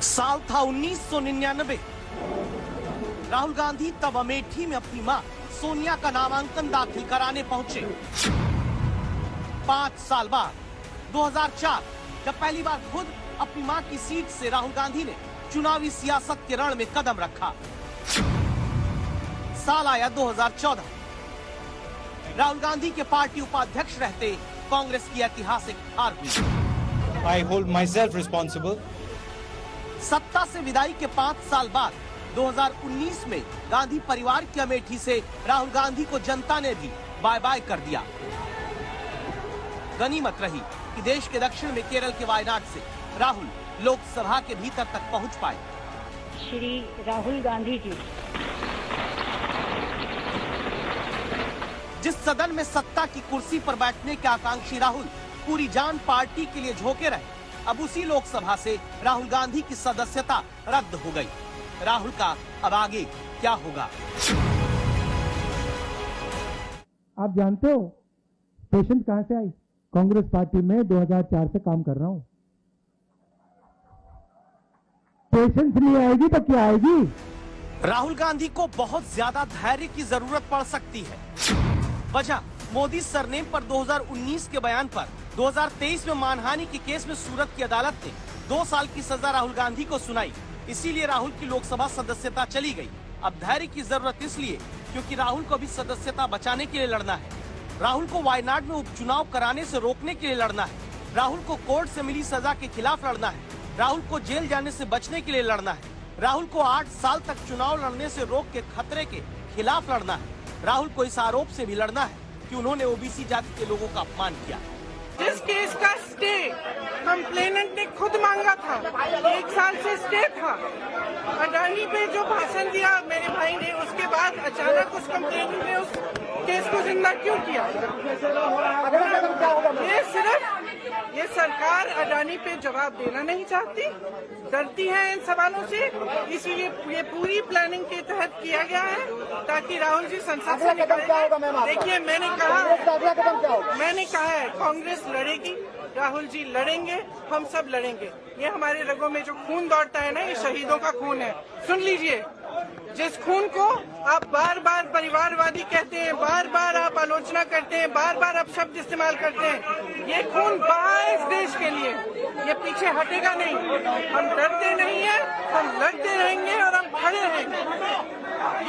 साल था 1999। राहुल गांधी तब अमेठी में अपनी मां सोनिया का नामांकन दाखिल कराने पहुंचे। 5 साल बाद 2004 जब पहली बार खुद अपनी मां की सीट से राहुल गांधी ने चुनावी सियासत के रण में कदम रखा। साल आया 2014। राहुल गांधी के पार्टी उपाध्यक्ष रहते कांग्रेस की ऐतिहासिक हार हुई। I hold myself responsible. सत्ता से विदाई के 5 साल बाद 2019 में गांधी परिवार की अमेठी से राहुल गांधी को जनता ने भी बाय बाय कर दिया। गनीमत रही कि देश के दक्षिण में केरल के वायनाड से राहुल लोकसभा के भीतर तक पहुंच पाए। श्री राहुल गांधी जी जिस सदन में सत्ता की कुर्सी पर बैठने के आकांक्षी राहुल पूरी जान पार्टी के लिए झोंके रहे, अब उसी लोकसभा से राहुल गांधी की सदस्यता रद्द हो गई। राहुल का अब आगे क्या होगा? आप जानते हो पेशेंट कहां से आई? कांग्रेस पार्टी में 2004 से काम कर रहा हूं। पेशेंट नहीं आएगी तो क्या आएगी? राहुल गांधी को बहुत ज्यादा धैर्य की जरूरत पड़ सकती है। वजह मोदी सरनेम पर 2019 के बयान पर 2023 में मानहानि के केस में सूरत की अदालत ने 2 साल की सजा राहुल गांधी को सुनाई। इसीलिए राहुल की लोकसभा सदस्यता चली गई। अब धैर्य की जरूरत इसलिए क्योंकि राहुल को भी सदस्यता बचाने के लिए लड़ना है। राहुल को वायनाड में उपचुनाव कराने से रोकने के लिए लड़ना है। राहुल को कोर्ट से मिली सजा के खिलाफ लड़ना है। राहुल को जेल जाने से बचने के लिए लड़ना है। राहुल को 8 साल तक चुनाव लड़ने से रोक के खतरे के खिलाफ लड़ना है। राहुल को इस आरोप से भी लड़ना है कि उन्होंने ओबीसी जाति के लोगों का अपमान किया। जिस केस का स्टे कंप्लेनेंट ने खुद मांगा था, 1 साल से स्टे था। अडानी पे जो भाषण दिया मेरे भाई ने, उसके बाद अचानक उस कंप्लेनेंट ने उस केस को जिंदा क्यों किया? ये सरकार अडानी पे जवाब देना नहीं चाहती, डरती है इन सवालों से। इसीलिए ये पूरी प्लानिंग के तहत किया गया है ताकि राहुल जी संसद से निकल जाए। देखिए मैंने कहा है कांग्रेस लड़ेगी, राहुल जी लड़ेंगे, हम सब लड़ेंगे। ये हमारे रगों में जो खून दौड़ता है ना, ये शहीदों का खून है। सुन लीजिए, जिस खून को आप बार बार परिवारवादी कहते हैं, बार बार आप आलोचना करते हैं, बार बार आप शब्द इस्तेमाल करते हैं, ये खून बहा है इस देश के लिए, ये पीछे हटेगा नहीं। हम डरते नहीं है, हम लड़ते रहेंगे और हम खड़े रहेंगे।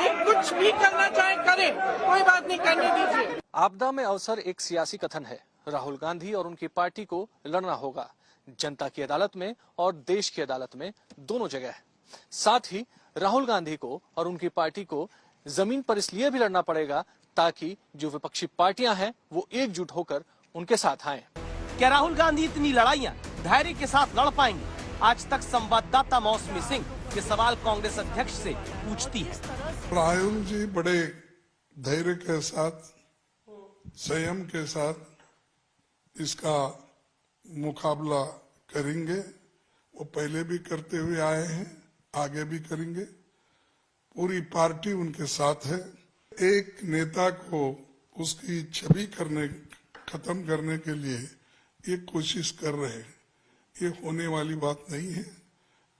ये कुछ भी करना चाहे करें, कोई बात नहीं, करने दीजिए। आपदा में अवसर एक सियासी कथन है। राहुल गांधी और उनकी पार्टी को लड़ना होगा, जनता की अदालत में और देश की अदालत में, दोनों जगह। साथ ही राहुल गांधी को और उनकी पार्टी को जमीन पर इसलिए भी लड़ना पड़ेगा ताकि जो विपक्षी पार्टियां हैं वो एकजुट होकर उनके साथ आएं। क्या राहुल गांधी इतनी लड़ाइयां धैर्य के साथ लड़ पाएंगे? आज तक संवाददाता मौसमी सिंह ये सवाल कांग्रेस अध्यक्ष से पूछती है। राहुल जी बड़े धैर्य के साथ, संयम के साथ इसका मुकाबला करेंगे। वो पहले भी करते हुए आए हैं, आगे भी करेंगे। पूरी पार्टी उनके साथ है। एक नेता को उसकी छवि खत्म करने के लिए ये कोशिश कर रहे हैं, ये होने वाली बात नहीं है।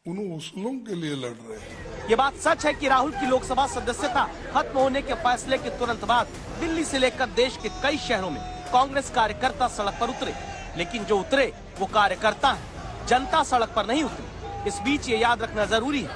उन उसूलों के लिए लड़ रहे हैं। ये बात सच है कि राहुल की लोकसभा सदस्यता खत्म होने के फैसले के तुरंत बाद दिल्ली से लेकर देश के कई शहरों में कांग्रेस कार्यकर्ता सड़क पर उतरे, लेकिन जो उतरे वो कार्यकर्ता हैं, जनता सड़क पर नहीं उतरी। इस बीच ये याद रखना जरूरी है,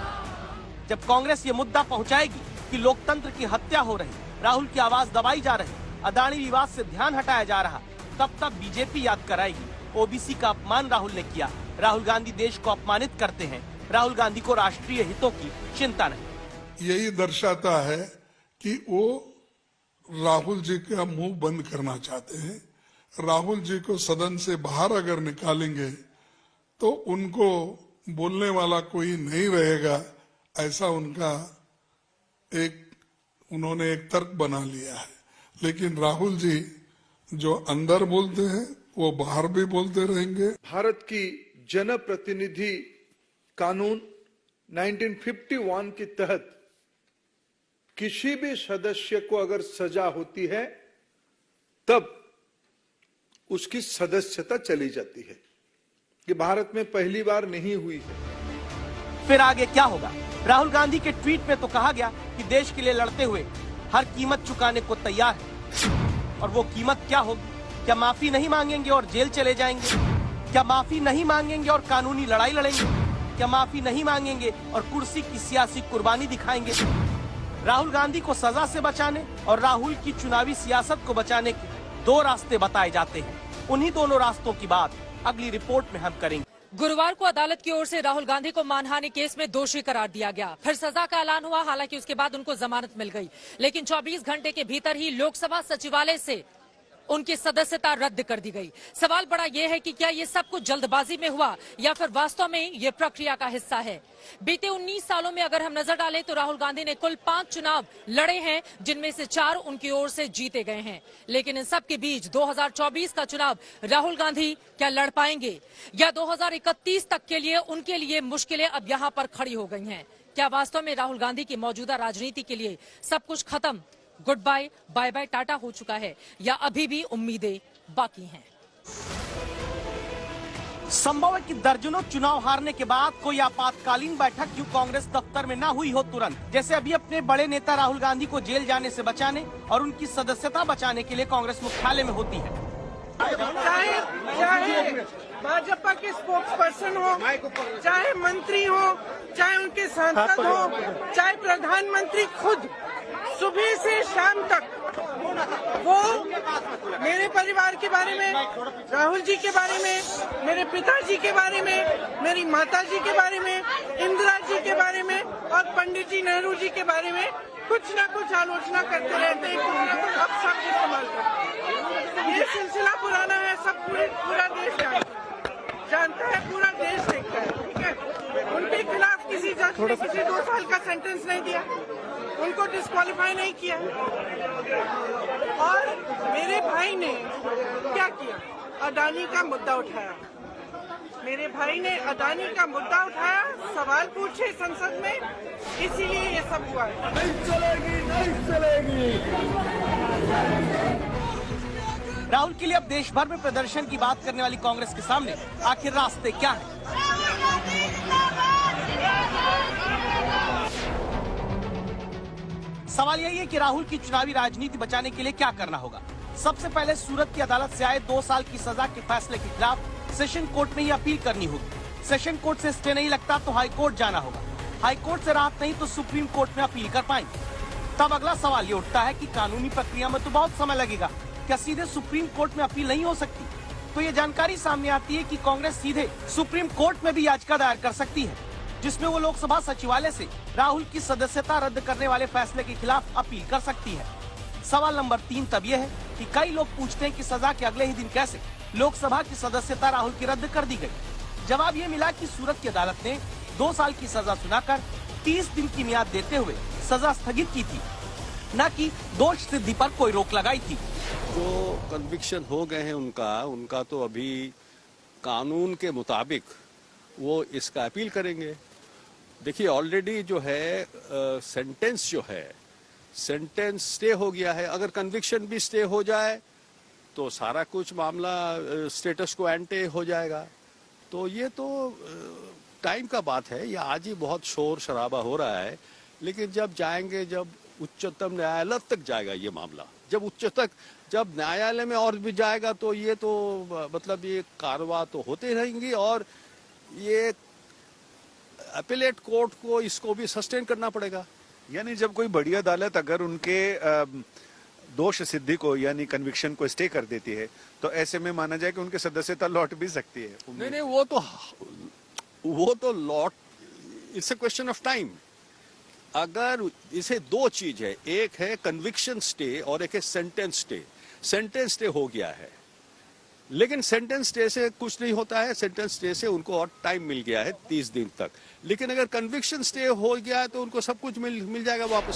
जब कांग्रेस ये मुद्दा पहुंचाएगी कि लोकतंत्र की हत्या हो रही, राहुल की आवाज दबाई जा रही, अदानी विवाद से ध्यान हटाया जा रहा, तब बीजेपी याद कराएगी ओबीसी का अपमान राहुल ने किया। राहुल गांधी देश को अपमानित करते हैं, राहुल गांधी को राष्ट्रीय हितों की चिंता नहीं। यही दर्शाता है कि वो राहुल जी का मुंह बंद करना चाहते हैं। राहुल जी को सदन से बाहर अगर निकालेंगे तो उनको बोलने वाला कोई नहीं रहेगा, ऐसा उन्होंने एक तर्क बना लिया है। लेकिन राहुल जी जो अंदर बोलते हैं वो बाहर भी बोलते रहेंगे। भारत की जनप्रतिनिधि कानून 1951 के तहत किसी भी सदस्य को अगर सजा होती है तब उसकी सदस्यता चली जाती है। ये भारत में पहली बार नहीं हुई है। फिर आगे क्या होगा? राहुल गांधी के ट्वीट में तो कहा गया कि देश के लिए लड़ते हुए हर कीमत चुकाने को तैयार है। और वो कीमत क्या होगी? क्या माफी नहीं मांगेंगे और जेल चले जाएंगे? क्या माफी नहीं मांगेंगे और कानूनी लड़ाई लड़ेंगे? क्या माफी नहीं मांगेंगे और कुर्सी की सियासी कुर्बानी दिखाएंगे? राहुल गांधी को सजा से बचाने और राहुल की चुनावी सियासत को बचाने के दो रास्ते बताए जाते हैं। उन्हीं दोनों रास्तों की बात अगली रिपोर्ट में हम करेंगे। गुरुवार को अदालत की ओर से राहुल गांधी को मानहानि केस में दोषी करार दिया गया। फिर सजा का ऐलान हुआ। हालांकि उसके बाद उनको जमानत मिल गई, लेकिन 24 घंटे के भीतर ही लोकसभा सचिवालय से उनकी सदस्यता रद्द कर दी गई। सवाल बड़ा यह है कि क्या ये सब कुछ जल्दबाजी में हुआ या फिर वास्तव में ये प्रक्रिया का हिस्सा है। बीते 19 सालों में अगर हम नजर डालें तो राहुल गांधी ने कुल 5 चुनाव लड़े हैं, जिनमें से 4 उनकी ओर से जीते गए हैं। लेकिन इन सब के बीच 2024 का चुनाव राहुल गांधी क्या लड़ पाएंगे या 2031 तक के लिए उनके लिए मुश्किलें अब यहाँ पर खड़ी हो गई हैं? क्या वास्तव में राहुल गांधी की मौजूदा राजनीति के लिए सब कुछ खत्म, good bye, bye bye tata हो चुका है, या अभी भी उम्मीदें बाकी हैं? संभव है कि दर्जनों चुनाव हारने के बाद कोई आपातकालीन बैठक क्यों कांग्रेस दफ्तर में ना हुई हो तुरंत, जैसे अभी अपने बड़े नेता राहुल गांधी को जेल जाने से बचाने और उनकी सदस्यता बचाने के लिए कांग्रेस मुख्यालय में होती है। चाहे भाजपा के स्पोक्स पर्सन हो, चाहे मंत्री हो, चाहे उनके सांसद हो, चाहे प्रधानमंत्री खुद, सुबह से शाम तक वो मेरे परिवार के बारे में, राहुल जी के बारे में, मेरे पिताजी के बारे में, मेरी माताजी के बारे में, इंदिरा जी के बारे में और पंडित जी नेहरू जी के बारे में कुछ न कुछ आलोचना करते रहते हैं, कुछ न कुछ अपशब्द इस्तेमाल करते हैं। ये सिलसिला पुराना है, सब पूरा देश जानता है, पूरा देश देखता है। ठीक है, उनके खिलाफ किसी जज ने किसी 2 साल का सेंटेंस नहीं दिया, उनको डिस्क्वालीफाई नहीं किया। और मेरे भाई ने क्या किया? अडानी का मुद्दा उठाया। मेरे भाई ने अडानी का मुद्दा उठाया, सवाल पूछे संसद में, इसीलिए ये सब हुआ है। नहीं चलेगी, नहीं चलेगी। राहुल के लिए अब देश भर में प्रदर्शन की बात करने वाली कांग्रेस के सामने आखिर रास्ते क्या है? सवाल यही है कि राहुल की चुनावी राजनीति बचाने के लिए क्या करना होगा। सबसे पहले सूरत की अदालत से आए 2 साल की सजा के फैसले के खिलाफ सेशन कोर्ट में ही अपील करनी होगी। सेशन कोर्ट से स्टे नहीं लगता तो हाई कोर्ट जाना होगा। हाई कोर्ट से राहत नहीं तो सुप्रीम कोर्ट में अपील कर पाएंगे। तब अगला सवाल ये उठता है कि कानूनी प्रक्रिया में तो बहुत समय लगेगा, क्या सीधे सुप्रीम कोर्ट में अपील नहीं हो सकती? तो ये जानकारी सामने आती है कि कांग्रेस सीधे सुप्रीम कोर्ट में भी याचिका दायर कर सकती है, जिसमें वो लोकसभा सचिवालय से राहुल की सदस्यता रद्द करने वाले फैसले के खिलाफ अपील कर सकती है। सवाल नंबर 3 तब यह है कि कई लोग पूछते हैं कि सजा के अगले ही दिन कैसे लोकसभा की सदस्यता राहुल की रद्द कर दी गई। जवाब ये मिला कि सूरत की अदालत ने 2 साल की सजा सुनाकर 30 दिन की मियाद देते हुए सजा स्थगित की थी, न कि दोष सिद्धि पर कोई रोक लगाई थी। जो कन्विक्शन हो गए हैं उनका तो अभी कानून के मुताबिक वो इसका अपील करेंगे। देखिए ऑलरेडी जो है सेंटेंस जो है, सेंटेंस स्टे हो गया है। अगर कन्विक्शन भी स्टे हो जाए तो सारा कुछ मामला स्टेटस को एंटे हो जाएगा। तो ये तो टाइम का बात है। ये आज ही बहुत शोर शराबा हो रहा है, लेकिन जब जाएंगे, जब उच्चतम न्यायालय तक जाएगा ये मामला, जब न्यायालय में और भी जाएगा तो ये तो मतलब ये कार्रवाई तो होते रहेंगी और ये अपीलेट कोर्ट को इसको भी सस्टेन करना पड़ेगा। यानी जब कोई बड़ी अदालत अगर उनके दोष सिद्धि को यानी कन्विक्शन को स्टे कर देती है तो ऐसे में माना जाए कि उनकी सदस्यता लौट भी सकती है। नहीं, वो तो लौट, it's a question of time. अगर इसे 2 चीज है, एक है कन्विक्शन स्टे और एक है सेंटेंस स्टे। सेंटेंस स्टे हो गया है, लेकिन सेंटेंस स्टे से कुछ नहीं होता है। सेंटेंस स्टे से उनको और टाइम मिल गया है 30 दिन तक। लेकिन अगर कन्विक्शन स्टे हो गया है तो उनको सब कुछ मिल जाएगा वापस।